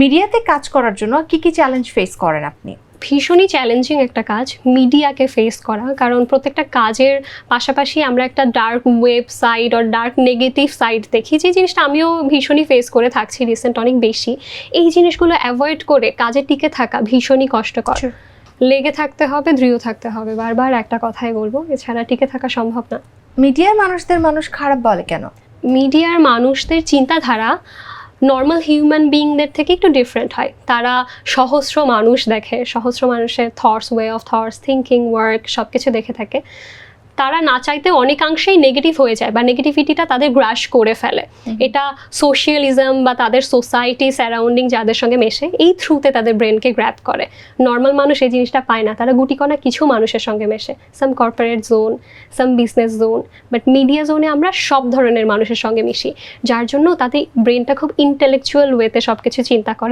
মিডিয়াতে কাজ করার জন্য কি কি চ্যালেঞ্জ ফেস করেন আপনি? ভীষণই চ্যালেঞ্জিং একটা কাজ মিডিয়াকে ফেস করা, কারণ প্রত্যেকটা কাজের পাশাপাশি আমরা একটা ডার্ক ওয়েব সাইড আর ডার্ক নেগেটিভ সাইড দেখি, যে জিনিসটা আমিও ভীষণই ফেস করে থাকছি রিসেন্ট অনেক বেশি। এই জিনিসগুলো অ্যাভয়েড করে কাজে টিকে থাকা ভীষণই কষ্টকর। লেগে থাকতে হবে, দৃঢ় থাকতে হবে, বারবার একটা কথাই বলবো, এছাড়া টিকে থাকা সম্ভব না। মিডিয়ার মানুষ খারাপ বলে কেন? মিডিয়ার মানুষদের চিন্তাধারা নর্মাল হিউম্যান বিইংদের থেকে একটু ডিফারেন্ট হয়। তারা সহস্র মানুষ দেখে, সহস্র মানুষের thoughts, way of thoughts, thinking, work সব কিছু দেখে থাকে। তারা না চাইতে অনেকাংশেই নেগেটিভ হয়ে যায় বা নেগেটিভিটিটা তাদের গ্রাস করে ফেলে। এটা সোশিয়ালিজম বা তাদের সোসাইটি সারাউন্ডিং যাদের সঙ্গে মেশে, এই থ্রুতে তাদের ব্রেনকে গ্র্যাব করে। নর্মাল মানুষ এই জিনিসটা পায় না, তারা গুটিকণা কিছু মানুষের সঙ্গে মেশে, some corporate zone, some business zone, but media জোনে আমরা সব ধরনের মানুষের সঙ্গে মিশি, যার জন্য তাদের ব্রেনটা খুব ইন্টেলেকচুয়াল ওয়েতে সব কিছু চিন্তা করে।